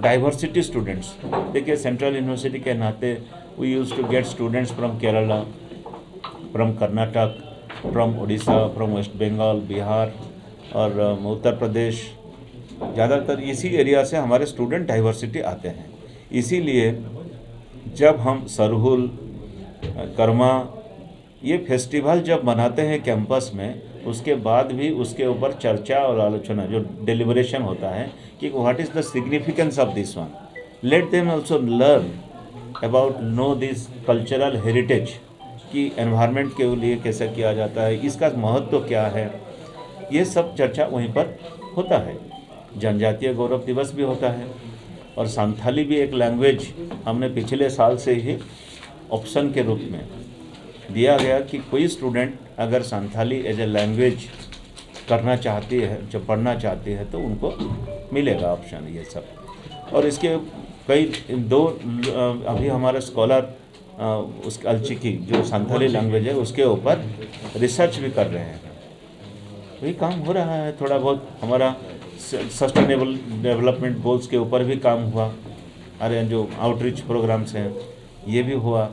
Diversity students. देखिए central university के नाते we use to get students from Kerala, from Karnataka, from Orissa, from West Bengal, Bihar और उत्तर प्रदेश। ज़्यादातर इसी एरिया से हमारे स्टूडेंट डाइवर्सिटी आते हैं। इसीलिए जब हम सरहुल, कर्मा ये फेस्टिवल जब मनाते हैं कैंपस में, उसके बाद भी उसके ऊपर चर्चा और आलोचना जो डिलिब्रेशन होता है कि what is the significance of this one, let them also learn about no this cultural heritage कि एनवायरनमेंट के लिए कैसे किया जाता है, इसका महत्व क्या है, ये सब चर्चा वहीं पर होता है। जनजातीय गौरव दिवस भी होता है और संथाली भी एक लैंग्वेज हमने पिछले साल से ही ऑप्शन के रूप में दिया गया कि कोई स्टूडेंट अगर संथाली एज ए लैंग्वेज करना चाहती है, जब पढ़ना चाहती है तो उनको मिलेगा ऑप्शन ये सब। और इसके कई दो अभी हमारे स्कॉलर उस अलची की जो संथाली लैंग्वेज है उसके ऊपर रिसर्च भी कर रहे हैं। वही काम हो रहा है। थोड़ा बहुत हमारा सस्टेनेबल डेवलपमेंट गोल्स के ऊपर भी काम हुआ, अरे जो आउटरीच प्रोग्राम्स हैं ये भी हुआ।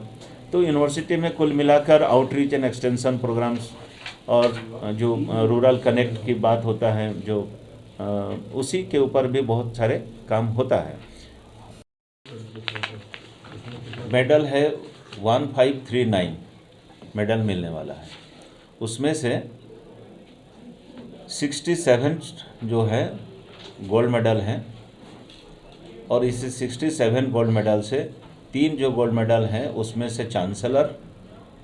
तो यूनिवर्सिटी में कुल मिलाकर आउटरीच एंड एक्सटेंशन प्रोग्राम्स और जो रूरल कनेक्ट की बात होता है जो उसी के ऊपर भी बहुत सारे काम होता है। मेडल है 1539 मेडल मिलने वाला है, उसमें से 67 जो है गोल्ड मेडल हैं और इस 67 गोल्ड मेडल से 3 जो गोल्ड मेडल हैं उसमें से चांसलर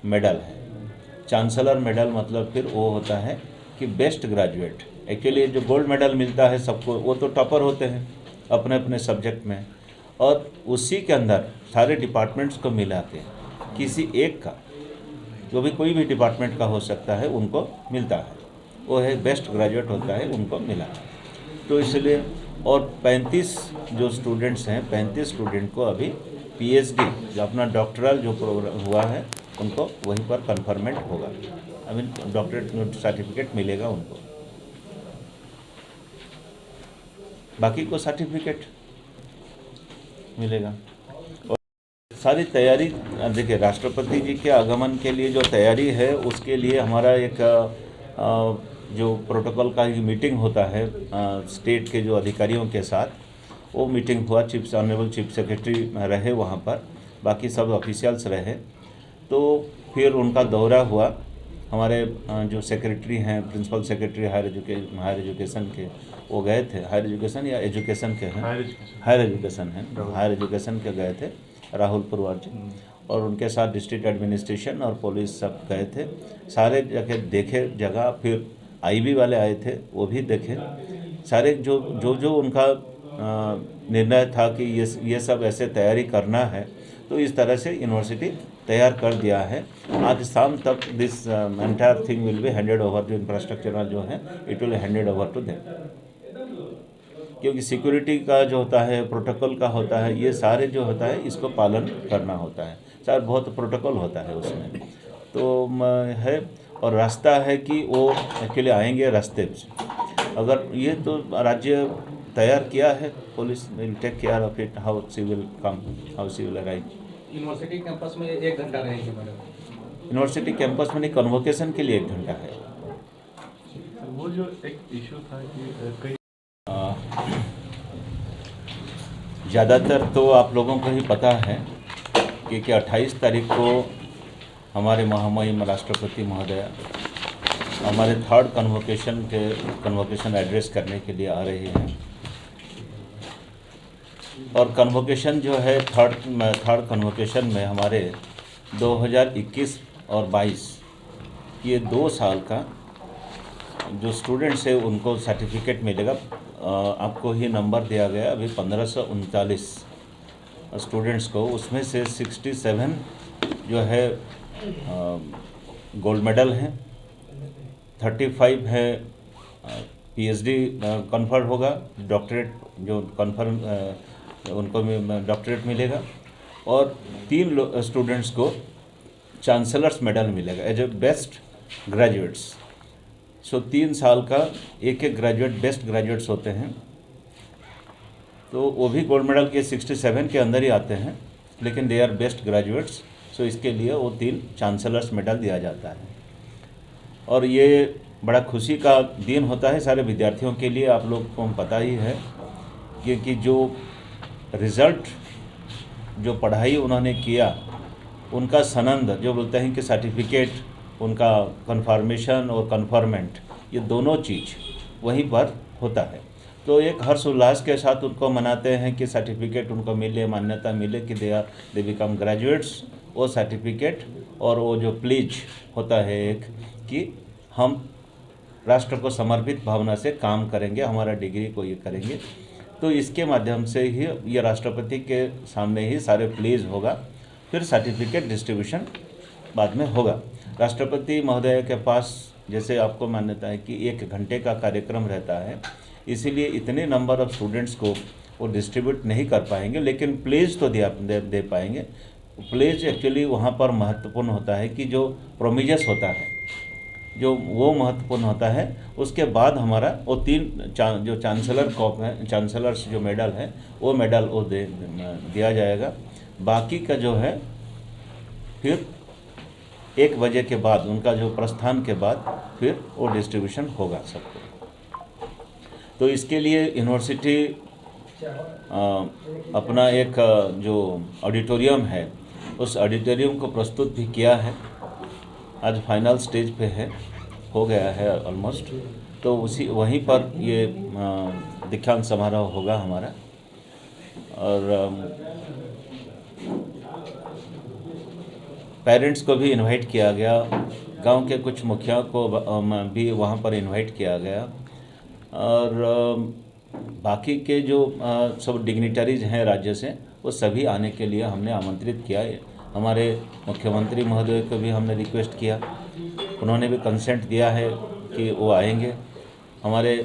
मेडल है। चांसलर मेडल मतलब फिर वो होता है कि बेस्ट ग्रेजुएट। एक्चुअली जो गोल्ड मेडल मिलता है सबको, वो तो टॉपर होते हैं अपने अपने सब्जेक्ट में, और उसी के अंदर सारे डिपार्टमेंट्स को मिला के किसी एक का, जो भी कोई भी डिपार्टमेंट का हो सकता है, उनको मिलता है, वो है बेस्ट ग्रेजुएट होता है, उनको मिला। तो इसलिए और 35 जो स्टूडेंट्स हैं, 35 स्टूडेंट को अभी पीएचडी जो अपना डॉक्टरल जो प्रोग्राम हुआ है उनको वहीं पर कन्फर्मेंट होगा, अभी डॉक्टरेट सर्टिफिकेट मिलेगा उनको, बाकी को सर्टिफिकेट मिलेगा। और सारी तैयारी देखिए, राष्ट्रपति जी के आगमन के लिए जो तैयारी है उसके लिए हमारा एक जो प्रोटोकॉल का ही मीटिंग होता है स्टेट के जो अधिकारियों के साथ, वो मीटिंग हुआ। ऑनरेबल चीफ सेक्रेटरी रहे वहाँ पर, बाकी सब ऑफिशियल्स रहे। तो फिर उनका दौरा हुआ, हमारे जो सेक्रेटरी हैं, प्रिंसिपल सेक्रेटरी हायर एजुकेशन के, वो गए थे। हायर एजुकेशन या एजुकेशन के हैं, हायर एजुकेशन हैं, हायर एजुकेशन के गए थे राहुल पुरवार जी, और उनके साथ डिस्ट्रिक्ट एडमिनिस्ट्रेशन और पुलिस सब गए थे। सारे जगह देखे जगह, फिर आईबी वाले आए थे वो भी देखे। सारे जो उनका निर्णय था कि ये सब ऐसे तैयारी करना है, तो इस तरह से यूनिवर्सिटी तैयार कर दिया है। आज शाम तक this entire thing will be handed over, जो इंफ्रास्ट्रक्चरल जो है it will handed over to them, क्योंकि सिक्योरिटी का जो होता है, प्रोटोकॉल का होता है, ये सारे जो होता है इसको पालन करना होता है। सर बहुत प्रोटोकॉल होता है उसमें, तो है। और रास्ता है कि वो एक्चुअली आएंगे रास्ते से, अगर ये तो राज्य तैयार किया है, police will take care of it, how she will come, how she will arrive. University campus में 1 घंटा रहेंगे मैडम? यूनिवर्सिटी कैंपस में नहीं, कन्वोकेशन के लिए 1 घंटा है। वो जो एक इशू था कि कई ज़्यादातर तो आप लोगों को ही पता है कि 28 तारीख को हमारे महामहिम राष्ट्रपति महोदय हमारे थर्ड कन्वोकेशन एड्रेस करने के लिए आ रही हैं। और कन्वोकेशन जो है थर्ड कन्वोकेशन में हमारे 2021 और 22 ये 2 साल का जो स्टूडेंट्स है उनको सर्टिफिकेट मिलेगा। आपको ही नंबर दिया गया अभी 1539 स्टूडेंट्स को, उसमें से 67 जो है गोल्ड मेडल हैं, 35 है पीएचडी कन्फर्ड होगा, डॉक्टरेट जो कन्फर्म उनको डॉक्टरेट मिलेगा, और 3 स्टूडेंट्स को चांसलर्स मेडल मिलेगा एज ए बेस्ट ग्रेजुएट्स। सो 3 साल का एक ग्रेजुएट, बेस्ट ग्रेजुएट्स होते हैं, तो वो भी गोल्ड मेडल के 67 के अंदर ही आते हैं, लेकिन दे आर बेस्ट ग्रेजुएट्स, सो इसके लिए वो 3 चांसलर्स मेडल दिया जाता है। और ये बड़ा खुशी का दिन होता है सारे विद्यार्थियों के लिए। आप लोग को पता ही है क्योंकि जो रिज़ल्ट, जो पढ़ाई उन्होंने किया, उनका सनंद, जो बोलते हैं कि सर्टिफिकेट, उनका कन्फर्मेशन और कन्फर्मेंट, ये दोनों चीज़ वहीं पर होता है। तो एक हर्ष उल्लास के साथ उनको मनाते हैं कि सर्टिफिकेट उनको मिले, मान्यता मिले कि दे बिकम ग्रेजुएट्स। वो सर्टिफिकेट और वो जो प्लीज होता है एक कि हम राष्ट्र को समर्पित भावना से काम करेंगे, हमारा डिग्री को ये करेंगे, तो इसके माध्यम से ही ये राष्ट्रपति के सामने ही सारे प्लीज होगा, फिर सर्टिफिकेट डिस्ट्रीब्यूशन बाद में होगा। राष्ट्रपति महोदय के पास जैसे आपको मान्यता है कि 1 घंटे का कार्यक्रम रहता है, इसीलिए इतने नंबर ऑफ़ स्टूडेंट्स को वो डिस्ट्रीब्यूट नहीं कर पाएंगे, लेकिन प्लेज तो दे पाएंगे। प्लेज एक्चुअली वहाँ पर महत्वपूर्ण होता है कि जो प्रोमिजस होता है, जो वो महत्वपूर्ण होता है। उसके बाद हमारा वो 3 जो चांसलर कॉप है, चांसलर्स जो मेडल है, वो मेडल वो दिया जाएगा। बाकी का जो है फिर 1 बजे के बाद, उनका जो प्रस्थान के बाद फिर वो डिस्ट्रीब्यूशन होगा सबको। तो इसके लिए यूनिवर्सिटी अपना एक जो ऑडिटोरियम है, उस ऑडिटोरियम को प्रस्तुत भी किया है। आज फाइनल स्टेज पे है, हो गया है ऑलमोस्ट। तो वहीं पर ये दीक्षांत समारोह होगा हमारा। और पेरेंट्स को भी इनवाइट किया गया, गांव के कुछ मुखिया को भी वहाँ पर इनवाइट किया गया, और बाकी के जो सब डिग्निटरीज हैं राज्य से, वो सभी आने के लिए हमने आमंत्रित किया है। हमारे मुख्यमंत्री महोदय को भी हमने रिक्वेस्ट किया, उन्होंने भी कंसेंट दिया है कि वो आएंगे। हमारे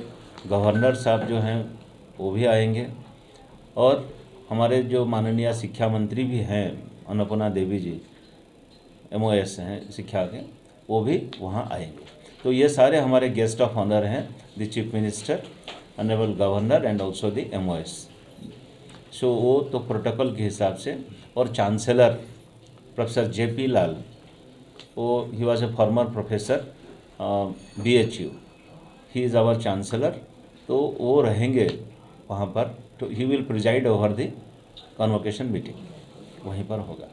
गवर्नर साहब जो हैं वो भी आएंगे, और हमारे जो माननीय शिक्षा मंत्री भी हैं अन्नपूर्णा देवी जी, MOS हैं शिक्षा के, वो भी वहाँ आएंगे। तो ये सारे हमारे गेस्ट ऑफ ऑनर हैं, the chief minister, honourable governor and also the MOS। सो वो तो प्रोटोकॉल के हिसाब से। और चांसलर प्रोफेसर JP लाल, वो ही was a former professor BHU, he is our chancellor, तो वो रहेंगे वहाँ पर। तो he will preside over the convocation meeting, वहीं पर होगा।